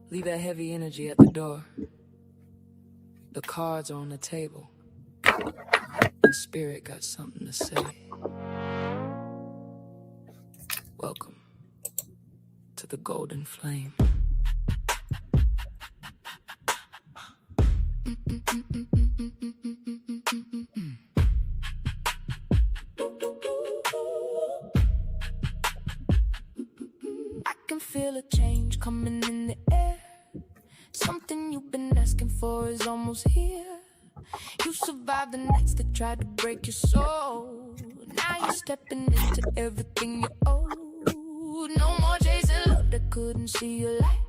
Leave that heavy energy at the door. The cards are on the table. And spirit got something to say. Welcome to the golden flame. I can feel a change coming in the air. Something you've been asking for is almost here. You survived the nights that tried to break your soul. Now you're stepping into everything you owe. No more chasing love that couldn't see your light.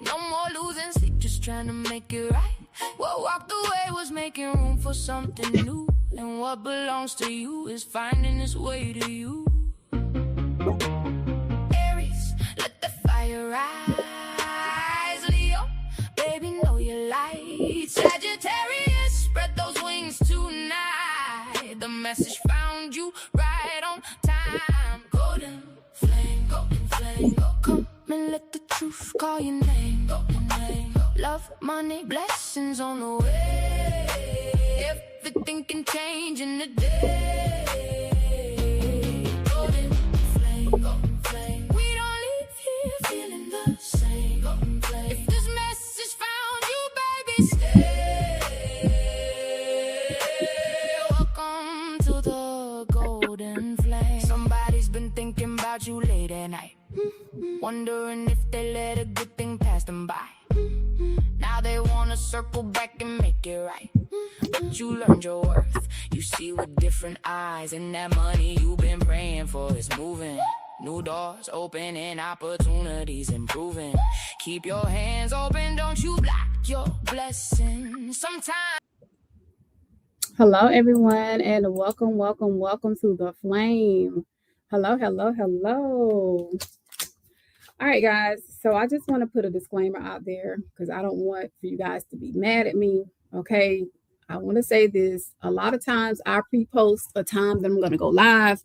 No more losing sleep, just trying to make it right. What walked away was making room for something new. And what belongs to you is finding its way to you. Aries, let the fire rise. Leo, baby, know your light. Sagittarius, spread those wings tonight. The message found you right on time. Golden flame, go. Come and let the truth call your name. Love, money, blessings on the way. Everything can change in a day. Golden flame. We don't leave here feeling the same. Golden flame. If this message found you, baby, stay. Welcome to the golden flame. Somebody's been thinking about you late at night, wondering if they let a good thing pass them by. Now they wanna circle back and make it right. But you learned your worth, you see with different eyes. And that money you've been praying for is moving. New doors opening, opportunities improving. Keep your hands open, don't you block your blessings. Sometimes. Hello, everyone, and welcome to the flame. Hello. All right, guys. So I just want to put a disclaimer out there because I don't want for you guys to be mad at me. Okay. I want to say this. A lot of times I pre-post a time that I'm going to go live.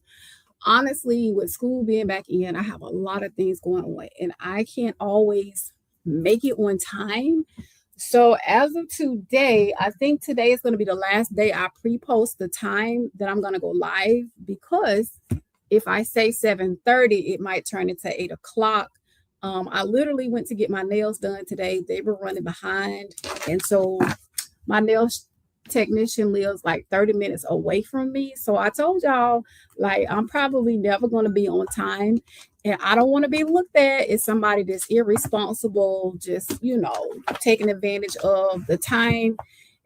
Honestly, with school being back in, I have a lot of things going on and I can't always make it on time. So as of today, I think today is going to be the last day I pre-post the time that I'm going to go live, because if I say 7:30, it might turn into 8 o'clock. I literally went to get my nails done today. They were running behind. And so my nails technician lives like 30 minutes away from me. So I told y'all, like, I'm probably never going to be on time. And I don't want to be looked at as somebody that's irresponsible, just, taking advantage of the time.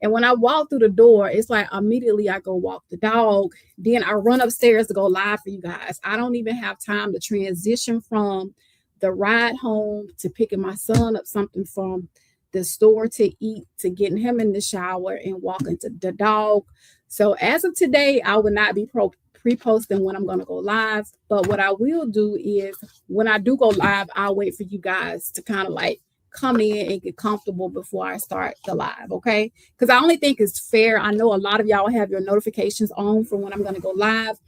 And when I walk through the door, it's like immediately I go walk the dog. Then I run upstairs to go live for you guys. I don't even have time to transition from the ride home to picking my son up something from the store to eat, to getting him in the shower and walking to the dog. So as of today, I will not be pre-posting when I'm going to go live. But what I will do is when I do go live, I'll wait for you guys to kind of like come in and get comfortable before I start the live, okay? Because I only think it's fair. I know a lot of y'all have your notifications on for when I'm going to go live.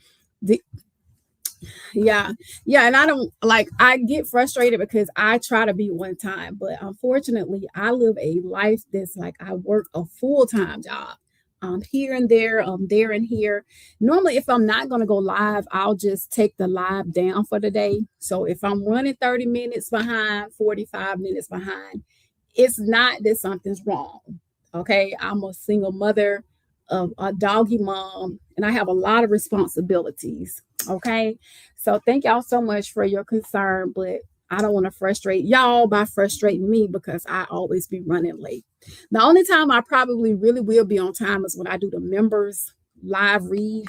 Yeah, and I get frustrated because I try to be on time, but unfortunately, I live a life that's like I work a full-time job. Here and there, there and here. Normally, if I'm not going to go live, I'll just take the live down for the day. So if I'm running 30 minutes behind, 45 minutes behind, it's not that something's wrong. Okay. I'm a single mother, a doggy mom, and I have a lot of responsibilities. Okay. So thank y'all so much for your concern, but I don't want to frustrate y'all by frustrating me because I always be running late. The only time I probably really will be on time is when I do the members live read.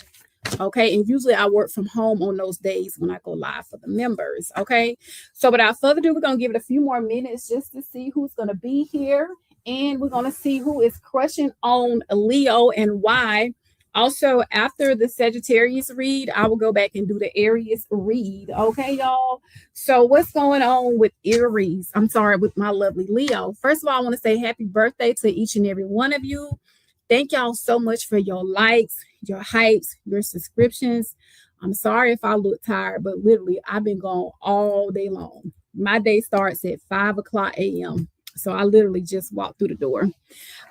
Okay. And usually I work from home on those days when I go live for the members. Okay. So without further ado, we're going to give it a few more minutes just to see who's going to be here. And we're going to see who is crushing on Leo and why. Also, after the Sagittarius read, I will go back and do the Aries read. Okay, y'all? So what's going on with Aries? With my lovely Leo. First of all, I want to say happy birthday to each and every one of you. Thank y'all so much for your likes, your hypes, your subscriptions. I'm sorry if I look tired, but literally, I've been gone all day long. My day starts at 5 o'clock a.m. So I literally just walked through the door.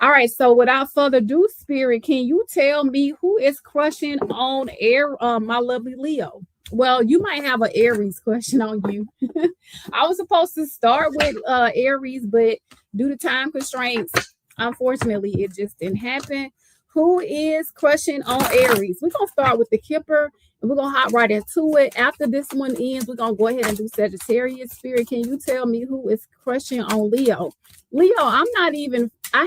All right. So without further ado, Spirit, can you tell me who is crushing on air, my lovely Leo? Well, you might have an Aries question on you. I was supposed to start with Aries, but due to time constraints, unfortunately, it just didn't happen. Who is crushing on Aries? We're going to start with the Kipper and we're going to hop right into it. After this one ends, we're going to go ahead and do Sagittarius. Spirit, can you tell me who is crushing on Leo? Leo, I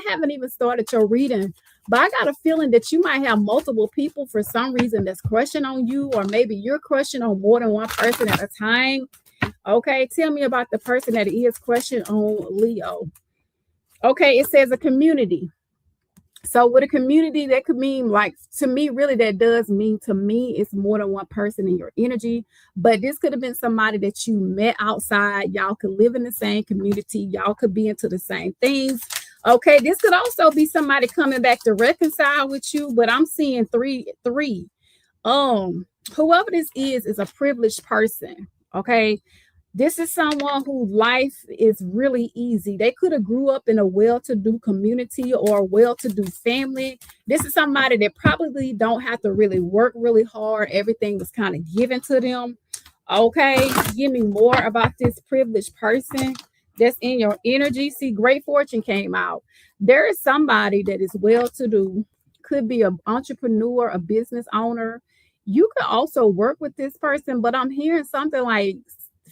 haven't even started your reading, but I got a feeling that you might have multiple people for some reason that's crushing on you, or maybe you're crushing on more than one person at a time. Okay, tell me about the person that is crushing on Leo. Okay, it says a community. So with a community, that could mean, like, to me, really, that does mean to me it's more than one person in your energy. But this could have been somebody that you met outside. Y'all could live in the same community. Y'all could be into the same things. Okay, this could also be somebody coming back to reconcile with you. But I'm seeing three. Whoever this is a privileged person. Okay. This is someone whose life is really easy. They could have grew up in a well-to-do community or a well-to-do family. This is somebody that probably don't have to really work really hard. Everything was kind of given to them. Okay, give me more about this privileged person that's in your energy. See, great fortune came out. There is somebody that is well-to-do, could be an entrepreneur, a business owner. You could also work with this person, but I'm hearing something like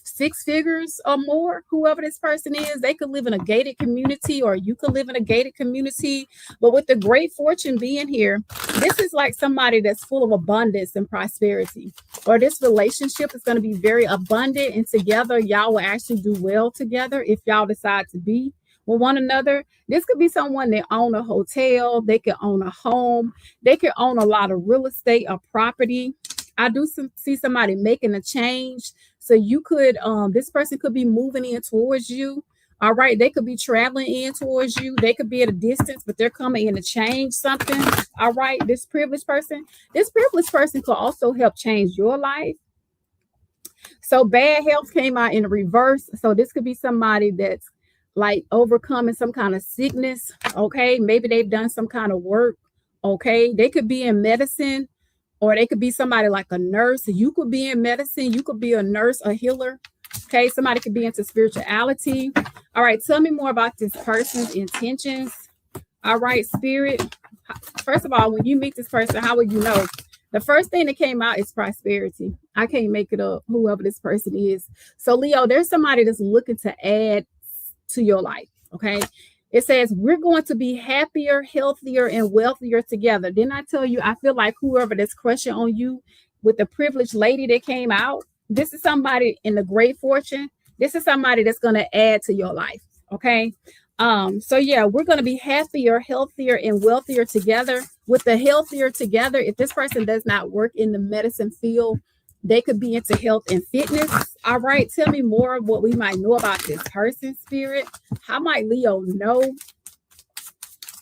6 figures or more. Whoever this person is, they could live in a gated community, or you could live in a gated community. But with the great fortune being here, this is like somebody that's full of abundance and prosperity, or this relationship is going to be very abundant, and together y'all will actually do well together if y'all decide to be with one another. This could be someone that own a hotel, they could own a home, they could own a lot of real estate or property. I do see somebody making a change. So you could, this person could be moving in towards you. All right. They could be traveling in towards you. They could be at a distance, but they're coming in to change something. All right. This privileged person could also help change your life. So bad health came out in reverse. So this could be somebody that's like overcoming some kind of sickness. Okay. Maybe they've done some kind of work. Okay. They could be in medicine. Or they could be somebody like a nurse. You could be in medicine. You could be a nurse, a healer. Okay, somebody could be into spirituality. All right, tell me more about this person's intentions. All right, Spirit. First of all, when you meet this person, how will you know? The first thing that came out is prosperity. I can't make it up, whoever this person is. So, Leo, there's somebody that's looking to add to your life. Okay. It says, we're going to be happier, healthier, and wealthier together. Didn't I tell you, I feel like whoever that's crushing on you with the privileged lady that came out, this is somebody in the great fortune. This is somebody that's going to add to your life. Okay. So yeah, we're going to be happier, healthier, and wealthier together. With the healthier together, if this person does not work in the medicine field, they could be into health and fitness. All right. Tell me more of what we might know about this person, Spirit. How might Leo know?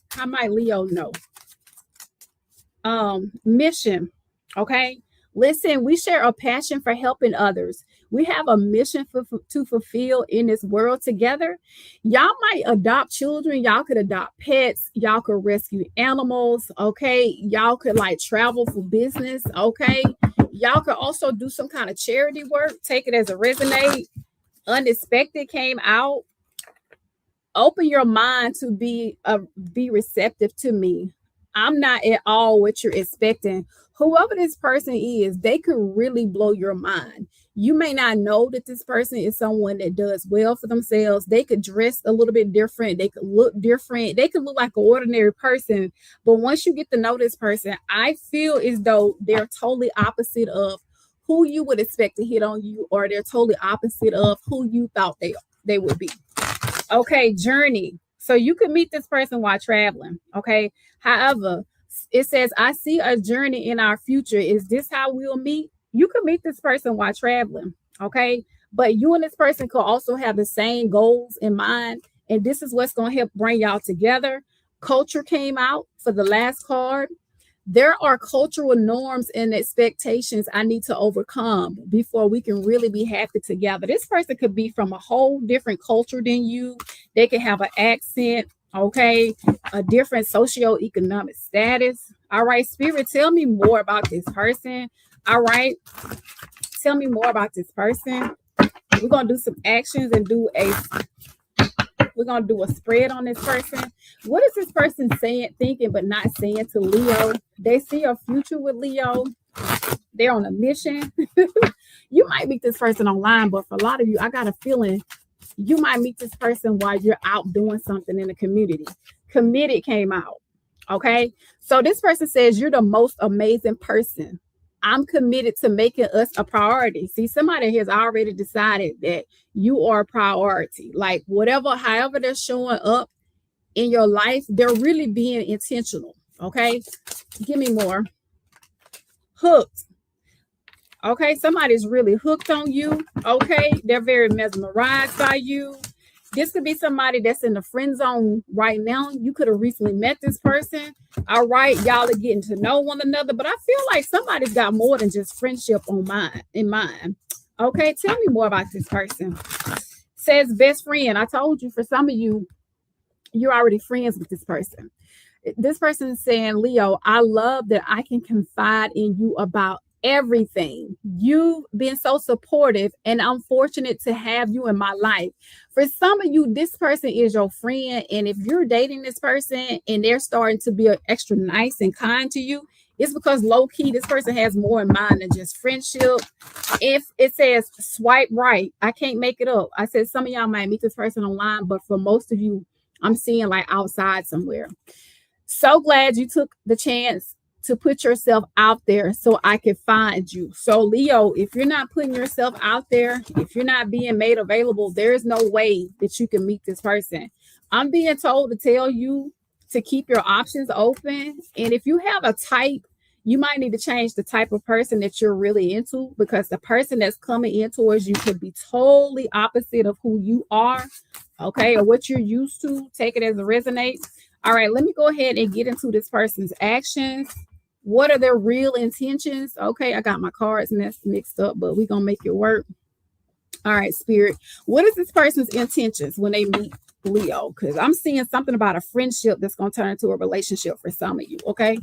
How might Leo know? Mission. Okay. Listen, we share a passion for helping others. We have a mission to fulfill in this world together. Y'all might adopt children. Y'all could adopt pets. Y'all could rescue animals. Okay. Y'all could like travel for business. Okay. Y'all could also do some kind of charity work. Take it as a resonate. Unexpected came out. Open your mind to be receptive to me. I'm not at all what you're expecting. Whoever this person is, they could really blow your mind. You may not know that this person is someone that does well for themselves. They could dress a little bit different. They could look different. They could look like an ordinary person. But once you get to know this person, I feel as though they're totally opposite of who you would expect to hit on you, or they're totally opposite of who you thought they would be. Okay, journey. So you could meet this person while traveling. Okay. However, it says, I see a journey in our future. Is this how we'll meet? You could meet this person while traveling. Okay. But you and this person could also have the same goals in mind. And this is what's going to help bring y'all together. Culture came out for the last card. There are cultural norms and expectations I need to overcome before we can really be happy together. This person could be from a whole different culture than you. They could have an accent, okay, a different socioeconomic status. All right, Spirit, tell me more about this person. All right, tell me more about this person. We're going to do some actions and we're going to do a spread on this person. What is this person saying, thinking, but not saying to Leo? They see a future with Leo. They're on a mission. You might meet this person online, but for a lot of you, I got a feeling you might meet this person while you're out doing something in the community. Committed came out. Okay. So this person says, you're the most amazing person. I'm committed to making us a priority. See, somebody has already decided that you are a priority. Like whatever, however they're showing up in your life, they're really being intentional. Okay. Give me more. Hooked. Okay. Somebody's really hooked on you. Okay. They're very mesmerized by you. This could be somebody that's in the friend zone right now. You could have recently met this person. All right, y'all are getting to know one another, but I feel like somebody's got more than just friendship in mind. Okay, tell me more about this person. Says best friend. I told you, for some of you, you're already friends with this person. This person is saying, Leo, I love that I can confide in you about everything. You've been so supportive, and I'm fortunate to have you in my life. For some of you, this person is your friend, and if you're dating this person and they're starting to be extra nice and kind to you, it's because low-key this person has more in mind than just friendship. If it says swipe right, I can't make it up. I said some of y'all might meet this person online, but for most of you, I'm seeing like outside somewhere. So glad you took the chance to put yourself out there so I can find you. So Leo, if you're not putting yourself out there, if you're not being made available, there is no way that you can meet this person. I'm being told to tell you to keep your options open. And if you have a type, you might need to change the type of person that you're really into, because the person that's coming in towards you could be totally opposite of who you are, okay, or what you're used to. Take it as it resonates. All right, let me go ahead and get into this person's actions. What are their real intentions? Okay, I got my cards mixed up, but we're going to make it work. All right, Spirit. What is this person's intentions when they meet Leo? Because I'm seeing something about a friendship that's going to turn into a relationship for some of you, okay?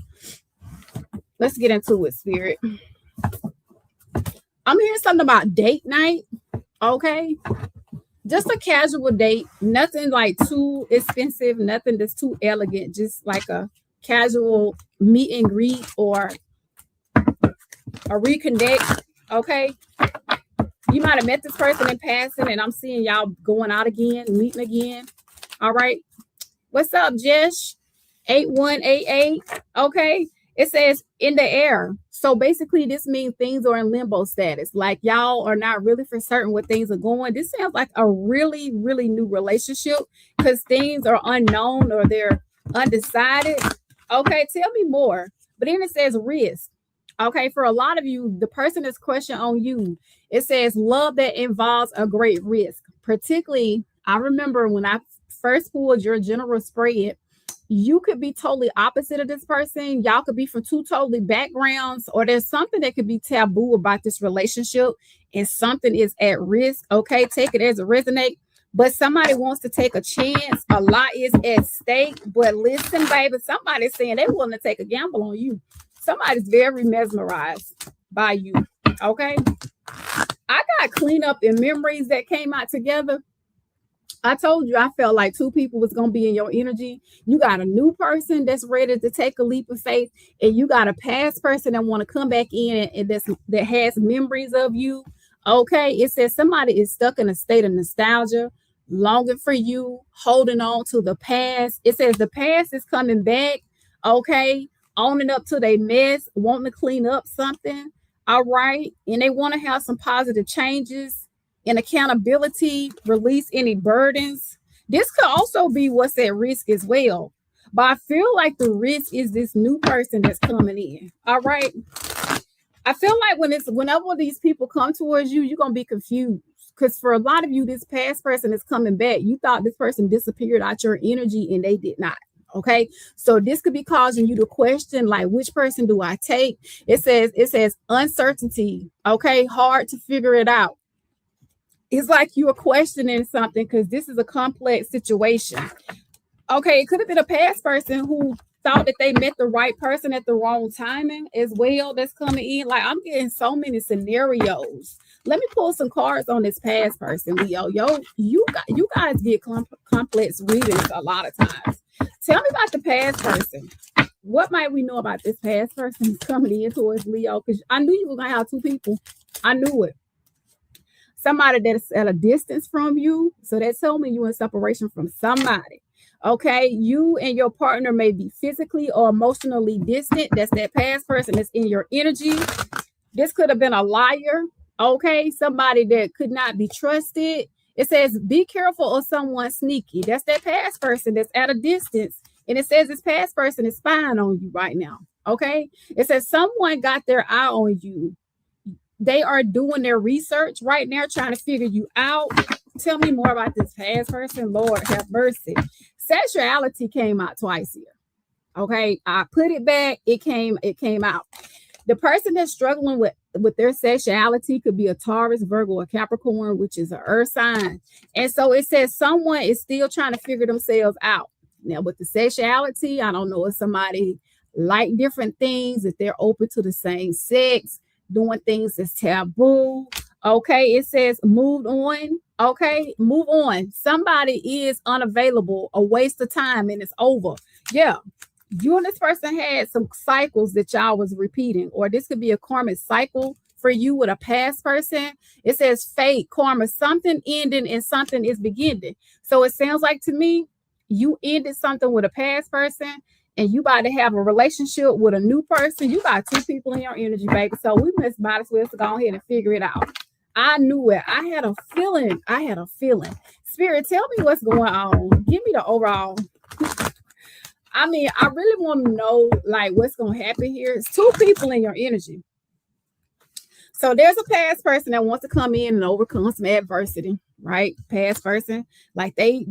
Let's get into it, Spirit. I'm hearing something about date night, okay? Just a casual date, nothing like too expensive, nothing that's too elegant, just like a casual meet and greet or a reconnect, okay? You might have met this person in passing, and I'm seeing y'all going out again, meeting again. All right. What's up, Jesh? 8188, okay? It says in the air. So basically, this means things are in limbo status. Like y'all are not really for certain what things are going. This sounds like a really, really new relationship because things are unknown or they're undecided. Okay, tell me more. But then it says risk. Okay, for a lot of you, the person that's crushing on you, it says love that involves a great risk. Particularly, I remember when I first pulled your general spread, you could be totally opposite of this person. Y'all could be from two totally backgrounds, or there's something that could be taboo about this relationship and something is at risk. Okay, take it as it resonates. But somebody wants to take a chance. A lot is at stake. But listen, baby, somebody's saying they're willing to take a gamble on you. Somebody's very mesmerized by you. Okay. I got cleanup and memories that came out together. I told you I felt like two people was going to be in your energy. You got a new person that's ready to take a leap of faith, and you got a past person that want to come back in and that has memories of you. Okay. It says somebody is stuck in a state of nostalgia, longing for you, holding on to the past. It says the past is coming back. Okay. Owning up to their mess, wanting to clean up something. All right. And they want to have some positive changes and accountability, release any burdens. This could also be what's at risk as well. But I feel like the risk is this new person that's coming in. All right. I feel like whenever these people come towards you, you're going to be confused. Because for a lot of you, this past person is coming back. You thought this person disappeared out your energy and they did not. Okay, so this could be causing you to question, like, which person do I take? It says uncertainty. Okay, hard to figure it out. It's like you are questioning something because this is a complex situation. Okay, it could have been a past person who thought that they met the right person at the wrong timing as well. That's coming in. Like, I'm getting so many scenarios. Let me pull some cards on this past person, Leo. You guys get complex readings a lot of times. Tell me about the past person. What might we know about this past person coming in towards Leo? Because I knew you were gonna have two people. I knew it. Somebody that's at a distance from you. So that told me you're in separation from somebody. Okay, you and your partner may be physically or emotionally distant. That's that past person that's in your energy. This could have been a liar. Okay, somebody that could not be trusted. It says, be careful of someone sneaky. That's that past person that's at a distance. And it says this past person is spying on you right now. Okay, it says someone got their eye on you. They are doing their research right now, trying to figure you out. Tell me more about this past person. Lord have mercy. Sexuality came out twice here. Okay, I put it back. It came out. The person that's struggling with their sexuality could be a Taurus, Virgo, or Capricorn, which is an earth sign. And so it says someone is still trying to figure themselves out. Now, with the sexuality, I don't know if somebody like different things, if they're open to the same sex, doing things that's taboo. Okay, it says moved on. Okay, move on. Somebody is unavailable, a waste of time, and it's over. Yeah, you and this person had some cycles that y'all was repeating, or this could be a karmic cycle for you with a past person. It says fate, karma, something ending and something is beginning. So it sounds like to me, you ended something with a past person and you about to have a relationship with a new person. You got two people in your energy, baby. So we might as well go ahead and figure it out. I knew it. I had a feeling. Spirit, tell me what's going on. Give me the overall. I mean, I really want to know, like, what's going to happen here. It's two people in your energy. So there's a past person that wants to come in and overcome some adversity, right? Past person, like they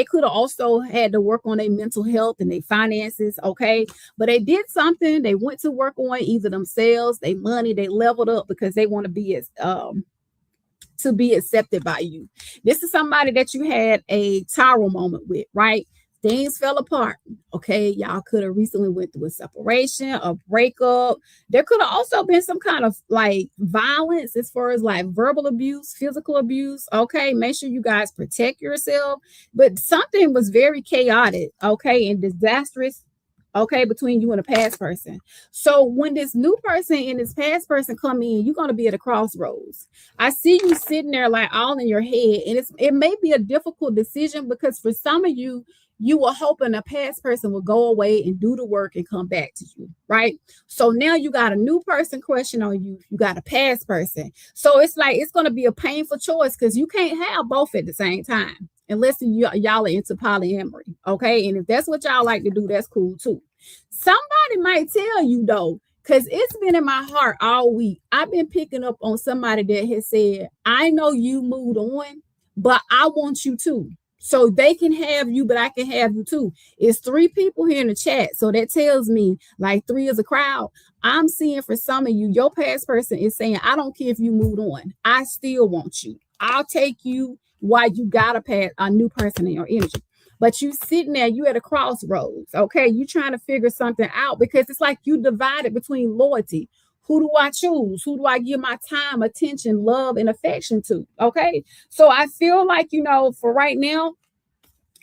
could have also had to work on their mental health and their finances, okay? But they did something. They went to work on either themselves, their money, they leveled up because they want to be accepted by you. This is somebody that you had a tower moment with, right? Things fell apart. Okay, y'all could have recently went through a separation, a breakup. There could have also been some kind of like violence as far as like verbal abuse, physical abuse. Okay, make sure you guys protect yourself. But something was very chaotic, okay, and disastrous, okay, between you and a past person. So when this new person and this past person come in, you're going to be at a crossroads. I see you sitting there like all in your head, and it may be a difficult decision because for some of you, you were hoping a past person will go away and do the work and come back to you, right? So now you got a new person crushing on you. You got a past person. So it's like, it's going to be a painful choice because you can't have both at the same time unless y'all are into polyamory, okay? And if that's what y'all like to do, that's cool too. Somebody might tell you though, because it's been in my heart all week. I've been picking up on somebody that has said, I know you moved on, but I want you too. So they can have you, but I can have you too. It's 3 people here in the chat. So that tells me like 3 is a crowd. I'm seeing for some of you, your past person is saying, I don't care if you moved on. I still want you. I'll take you while you got a new person in your energy. But you sitting there, you at a crossroads. Okay. You trying to figure something out because it's like you divided between loyalty. Who do I choose? Who do I give my time, attention, love, and affection to? Okay. So I feel like, for right now,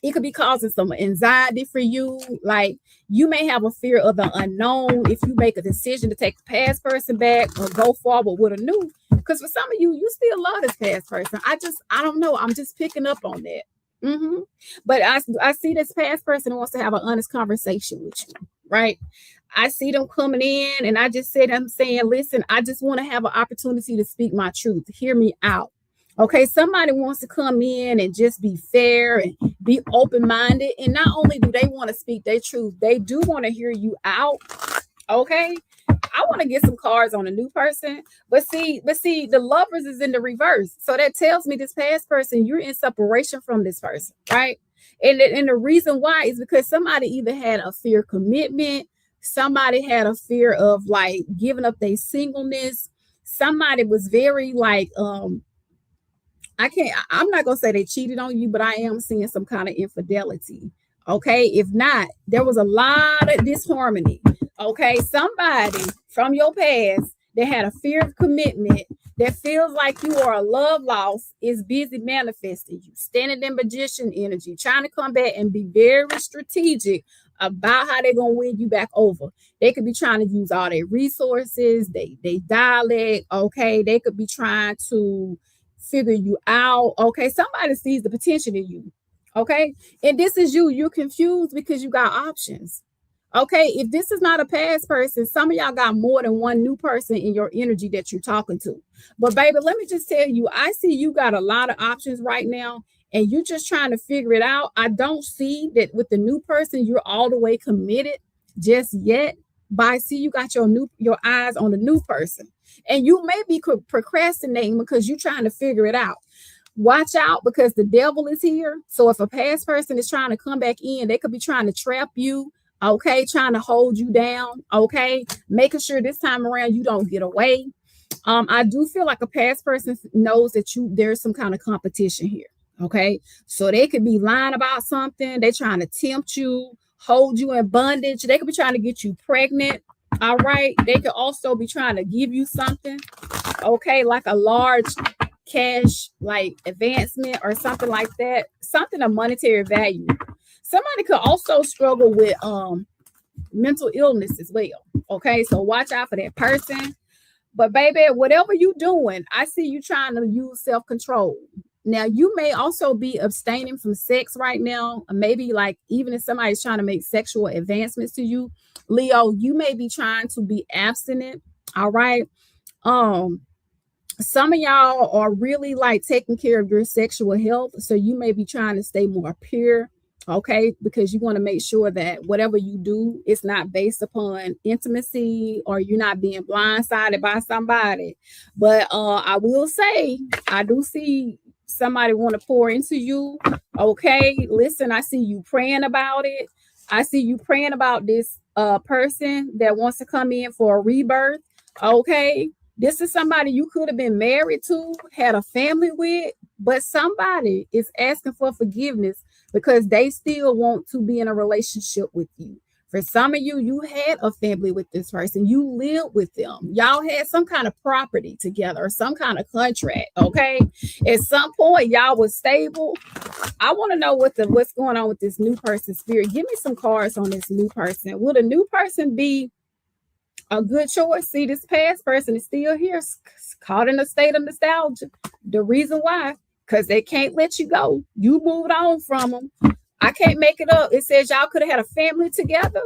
it could be causing some anxiety for you. Like you may have a fear of the unknown if you make a decision to take the past person back or go forward with a new. Because for some of you, you still love this past person. I don't know. I'm just picking up on that. But I see this past person who wants to have an honest conversation with you, right? I see them coming in and I just said, I'm saying, listen, I just want to have an opportunity to speak my truth. Hear me out. Okay, somebody wants to come in and just be fair and be open-minded. And not only do they want to speak their truth, they do want to hear you out. Okay, I want to get some cards on a new person. But see, the lovers is in the reverse. So that tells me this past person, you're in separation from this person, right? And the reason why is because somebody either had a fear of commitment, somebody had a fear of like giving up their singleness, somebody was very like I'm not gonna say they cheated on you, but I am seeing some kind of infidelity. Okay. If not, there was a lot of disharmony. Okay. Somebody from your past that had a fear of commitment, that feels like you are a love lost, is busy manifesting you, standing in magician energy, trying to come back and be very strategic about how they're gonna win you back over. They could be trying to use all their resources, they dialect, okay. They could be trying to figure you out. Okay. Somebody sees the potential in you. Okay. And this is you. You're confused because you got options. Okay. If this is not a past person, some of y'all got more than one new person in your energy that you're talking to. But baby, let me just tell you, I see you got a lot of options right now and you're just trying to figure it out. I don't see that with the new person, you're all the way committed just yet. But I see you got your eyes on the new person. And you may be procrastinating because you're trying to figure it out. Watch out because the devil is here. So if a past person is trying to come back in, they could be trying to trap you, okay, trying to hold you down, okay, making sure this time around you don't get away. I do feel like a past person knows that there's some kind of competition here, okay? So they could be lying about something. They're trying to tempt you, hold you in bondage. They could be trying to get you pregnant. All right. They could also be trying to give you something, okay, like a large cash like advancement or something like that, something of monetary value. Somebody could also struggle with mental illness as well. Okay, so watch out for that person. But baby, whatever you doing, I see you trying to use self-control. Now, you may also be abstaining from sex right now. Maybe like even if somebody's trying to make sexual advancements to you, Leo, you may be trying to be abstinent. All right. Some of y'all are really like taking care of your sexual health. So you may be trying to stay more pure. Okay, because you want to make sure that whatever you do is not based upon intimacy or you're not being blindsided by somebody. But I will say, I do see somebody want to pour into you. Okay, listen, I see you praying about it. I see you praying about this person that wants to come in for a rebirth. Okay, this is somebody you could have been married to, had a family with, but somebody is asking for forgiveness because they still want to be in a relationship with you. For some of you, you had a family with this person. You lived with them. Y'all had some kind of property together or some kind of contract, okay? At some point, y'all was stable. I want to know what's going on with this new person's spirit. Give me some cards on this new person. Will the new person be a good choice? See, this past person is still here, caught in a state of nostalgia. The reason why, because they can't let you go. You moved on from them. I can't make it up. It says y'all could have had a family together.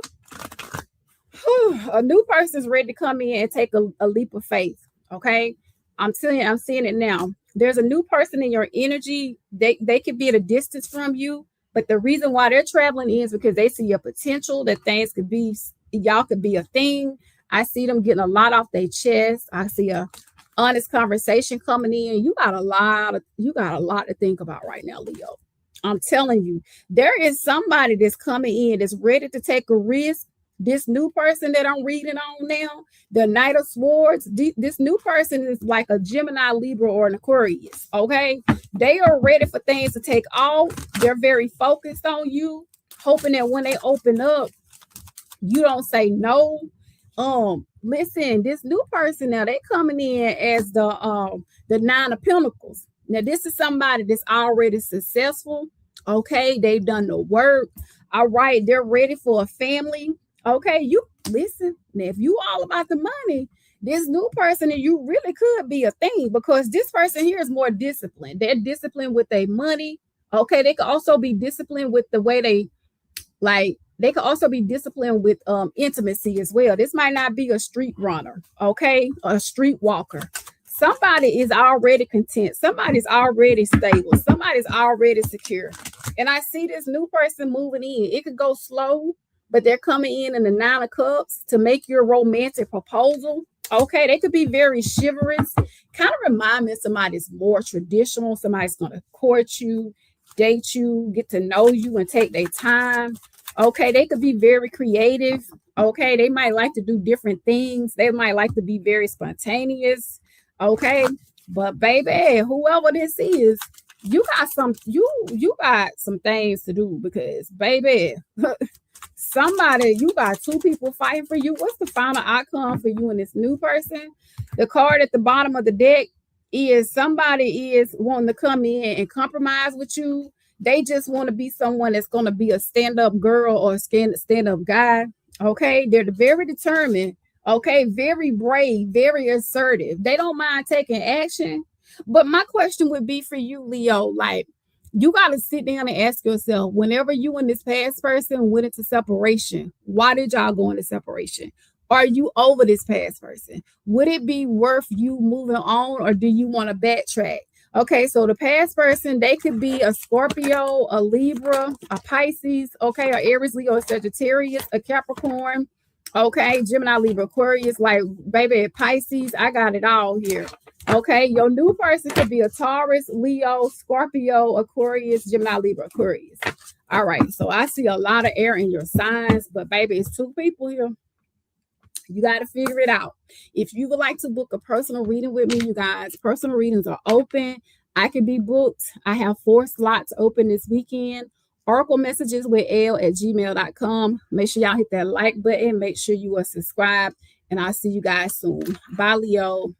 A new person's ready to come in and take a leap of faith. Okay. I'm seeing it now. There's a new person in your energy. They could be at a distance from you, but the reason why they're traveling is because they see your potential, that things could be, y'all could be a thing. I see them getting a lot off their chest. I see a honest conversation coming in. You got a lot to think about right now, Leo. I'm telling you, there is somebody that's coming in that's ready to take a risk. This new person that I'm reading on now, the Knight of Swords, this new person is like a Gemini, Libra, or an Aquarius. Okay, they are ready for things to take off. They're very focused on you, hoping that when they open up, you don't say no. Listen, this new person now, they coming in as the Nine of Pentacles. Now, this is somebody that's already successful. Okay, they've done the work. All right, they're ready for a family. Okay, you listen. Now, if you all about the money, this new person and you really could be a thing because this person here is more disciplined. They're disciplined with their money. Okay, they could also be disciplined with the way they could also be disciplined with intimacy as well. This might not be a street runner, okay, a street walker. Somebody is already content. Somebody's already stable. Somebody's already secure. And I see this new person moving in. It could go slow, but they're coming in the Nine of Cups to make your romantic proposal. Okay, they could be very chivalrous. Kind of remind me of somebody's more traditional. Somebody's going to court you, date you, get to know you, and take their time. Okay, they could be very creative. Okay, they might like to do different things. They might like to be very spontaneous. Okay, but baby, whoever this is, you got some things to do because baby, somebody, you got two people fighting for you. What's the final outcome for you and this new person? The card at the bottom of the deck is somebody is wanting to come in and compromise with you. They just want to be someone that's going to be a stand-up girl or a stand-up guy. Okay, they're very determined. Okay, very brave, very assertive. They don't mind taking action. But my question would be for you, Leo, like, you got to sit down and ask yourself, whenever you and this past person went into separation, why did y'all go into separation? Are you over this past person? Would it be worth you moving on, or do you want to backtrack? Okay, so the past person, they could be a Scorpio, a Libra, a Pisces, okay, a Aries, Leo, a Sagittarius, a Capricorn, okay, Gemini, Libra, Aquarius. Like, baby, Pisces, I got it all here. Okay, your new person could be a Taurus, Leo, Scorpio, Aquarius, Gemini, Libra, Aquarius. All right, so I see a lot of air in your signs, but baby, it's two people here. You got to figure it out. If you would like to book a personal reading with me, you guys, personal readings are open. I can be booked. I have 4 slots open this weekend. Oracle messages with l@gmail.com. Make sure y'all hit that like button. Make sure you are subscribed. And I'll see you guys soon. Bye, Leo.